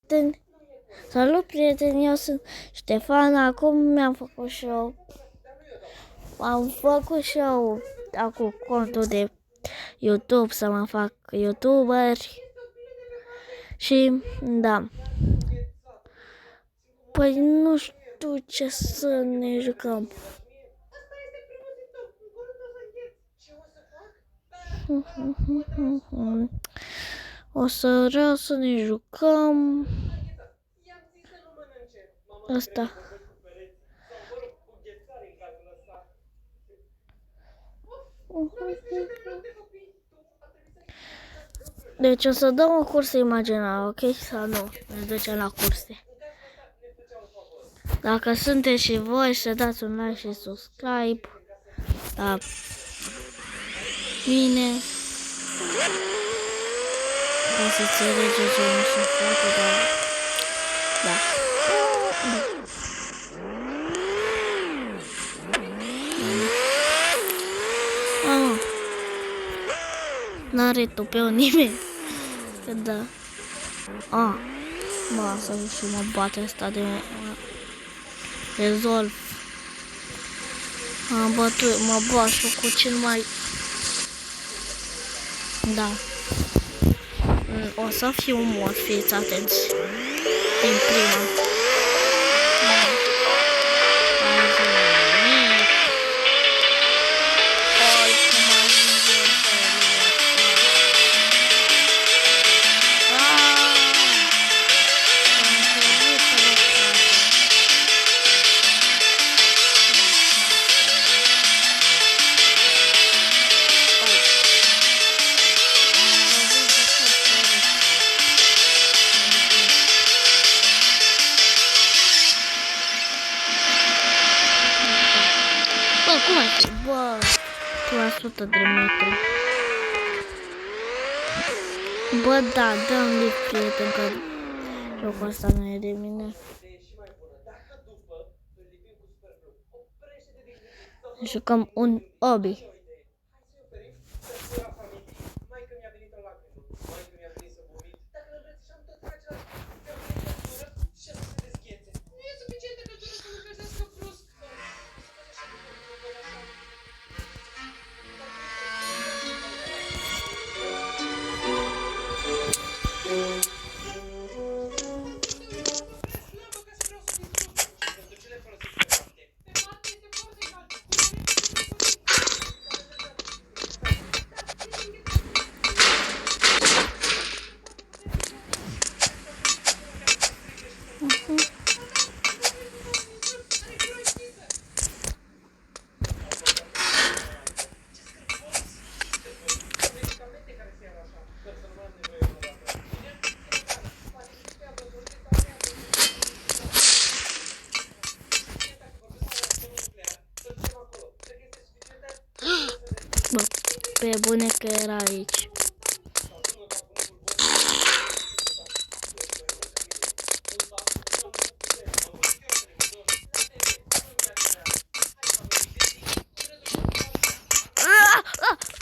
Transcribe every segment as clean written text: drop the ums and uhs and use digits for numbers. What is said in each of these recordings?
prieteni! Salut, prieteni! Eu sunt Ștefan. Acum am făcut și eu acum contul de YouTube să mă fac YouTuber. Și da. Păi nu știu ce să ne jucăm. O să vreau să ne jucăm asta. Deci o să dăm o cursă imaginară, ok? Sau nu? Ne ducem la curse. Dacă sunteți și voi, să dați un like și subscribe la mine. Ca să înțelegeți ce nu sunt foarte, dar da. N-are tupeu nimeni. Că da. Mă, să și mă bate asta de rezolv. Am bătut, mă bat cu cel mai... Da. O să fiu mort, fiți atenți. Din prima. Cum ai fi? Bă, 100 de metri. Bă, da, dă-mi lift, prieten, că jocul ăsta nu e de mine. Jucăm un obi. Bă, pe bune că era aici.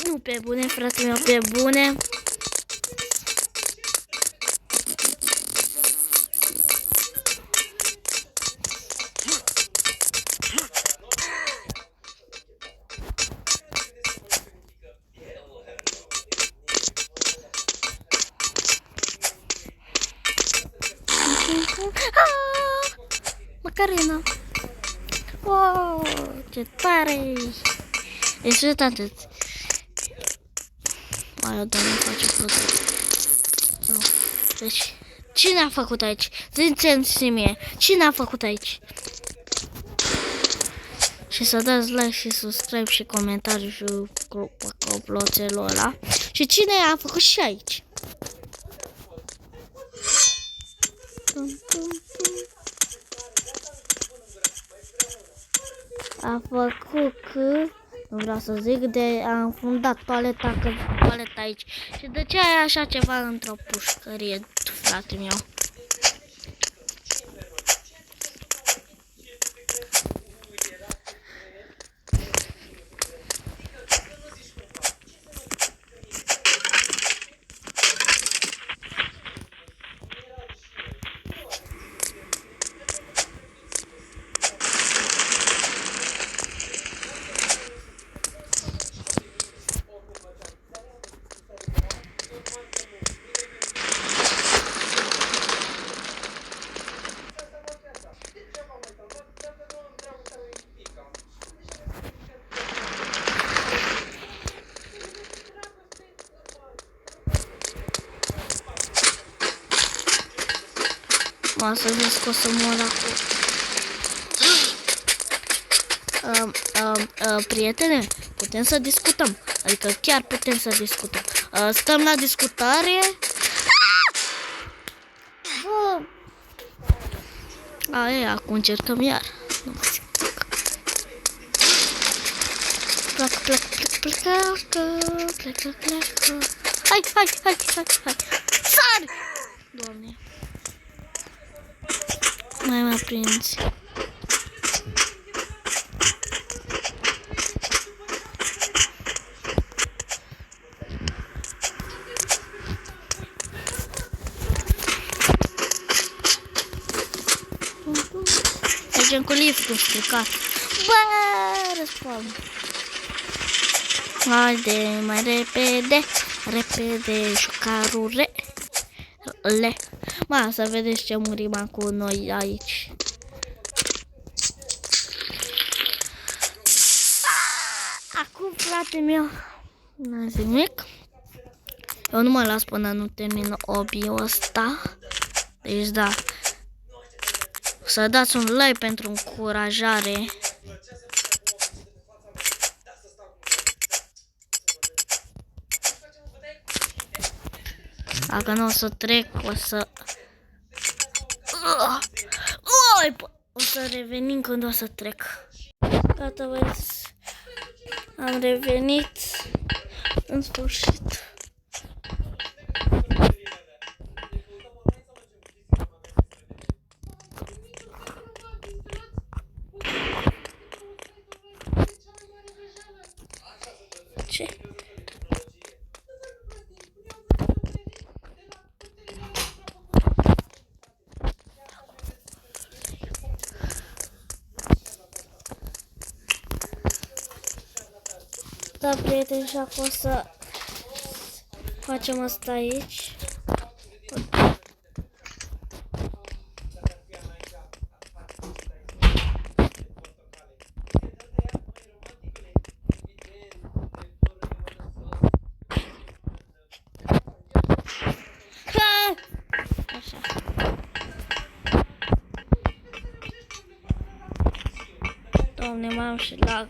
Nu, pe bune, frate meu, pe bune. Macarena. Wow, ce tare! Este atât. Mai doamne, face foto. Deci, cine a făcut aici? Ziceți-mi mie, cine a făcut aici? Și să dați like și subscribe și comentariu și comploțelul ăla. Și cine a făcut și aici? A făcut că, nu vreau să zic, de a înfundat toaleta, că toaleta aici. Și de ce ai așa ceva într-o pușcărie, frate meu? Să vezi că o să mor acum. Prietene, putem să discutăm. Adică chiar putem să discutăm. Stăm la discutare. Acum încercăm iar. Nu mă zic. Pleacă. Hai. Sari! Doamne. Mai mă prinzi. Mergem cu liftul stricat. Bă, răspund. Haide, mai repede, șucarule. Ma, să vedeți ce murim cu noi aici. Acum, frate meu, n-am zis nimic. Eu nu mă las până nu termin hobby-ul ăsta. Deci da, să dați un like pentru încurajare. Dacă nu o să trec, o să... O să revenim când o să trec. Gata, vezi. Am revenit. În sfârșit. Ce? Da, prieteni, și acum o să facem asta aici. Așa. Doamne, m-am și lag.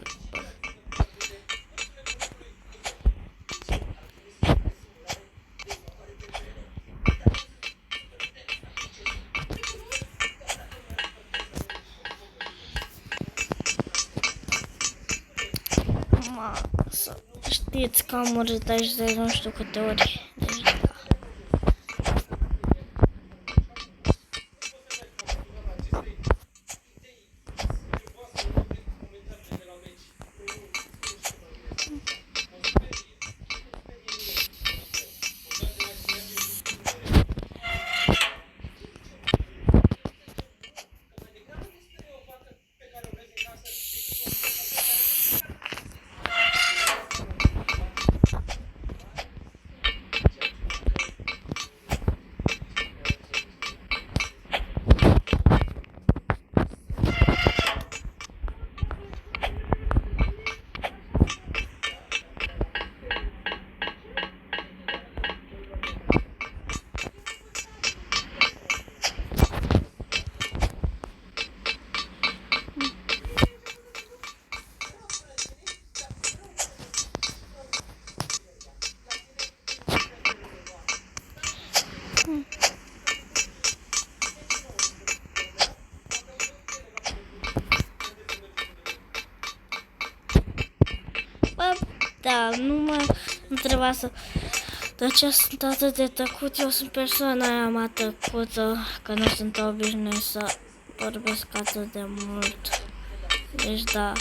Să știți că am murit aici de nu știu câte ori. Deci, da. Da, nu trebuia să... De ce sunt atât de tăcut? Eu sunt persoana aia mai tăcută, că nu sunt obișnuit să vorbesc atât de mult. Deci da,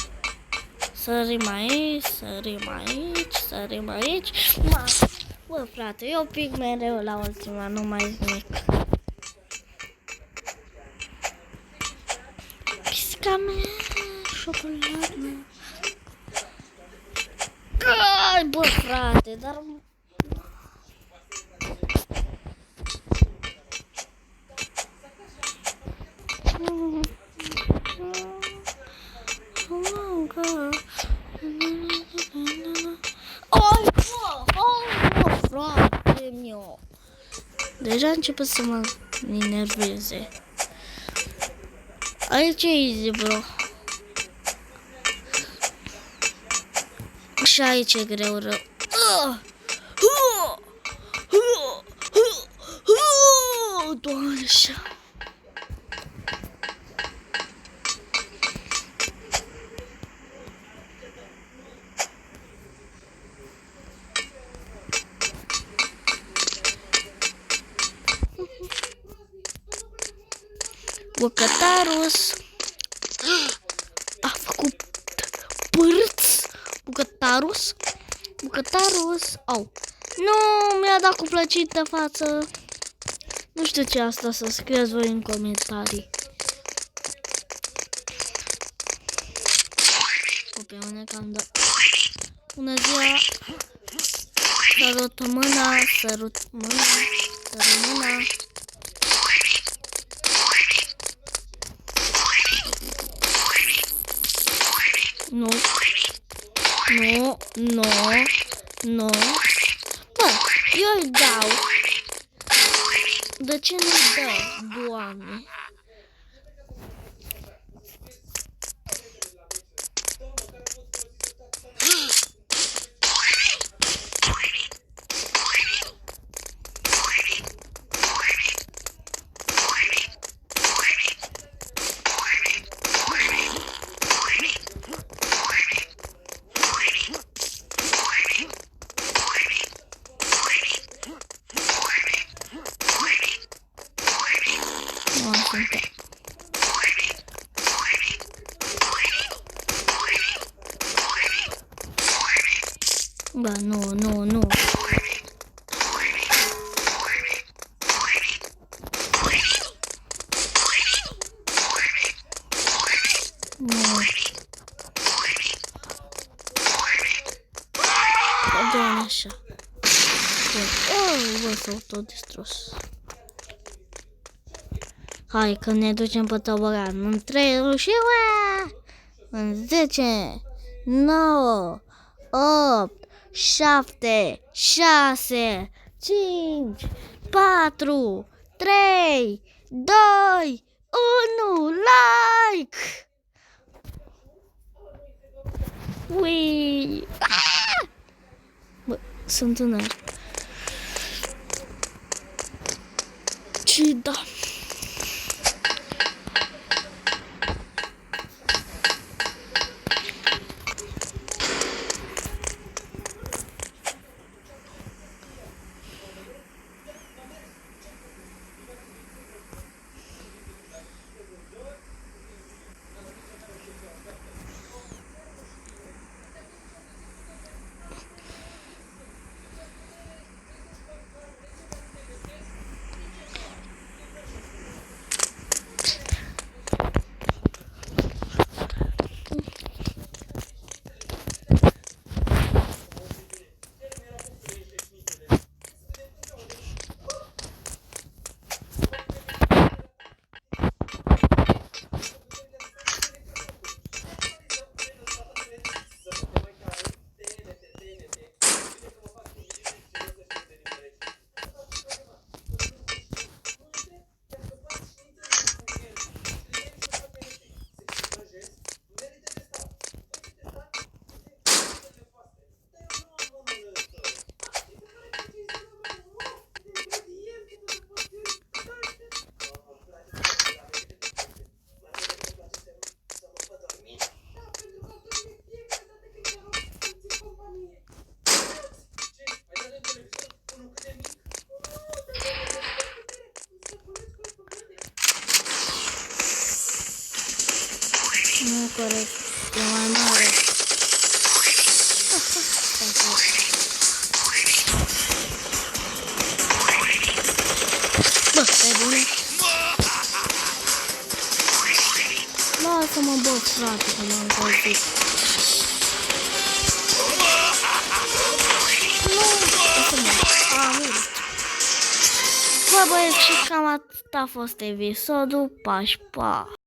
sărim aici, sărim aici. Bă, frate, eu pic mereu la ultima, nu mai zic nimic. Pisica mea, șocoladă. Ai, bă, frate, dar... Frate meu. Deja a început să mă enerveze. Aici e easy, bro. Și aici e greu rău. Doamne, așa. Bucătarus a făcut pârț. Bucătarus. Au. Nu, mi-a dat cu plăcită față. Nu știu ce asta, să scrieți voi în comentarii. Pe mine cam da. Bună ziua. Sărut mâna. Nu. Bă, eu îi dau. De ce nu-i dă, Doamne? Bă, nu. Nu. Doamne, așa. Bă, s-au tot distrus. Hai că ne ducem pe tobogan. În 3 rușii, în 10, 9, 8, 7, 6, 5, 4, 3, 2, 1, like! Ui! Bă, sunt în aer. Și da. Nu corect, e mai mare. Bă, stai bine. Lasă-mă, bă, frate, că m-am încălzit. Nu, lasă-mă, a murit. Bă, băieți, și cam atât a fost episodul. Pa și pa!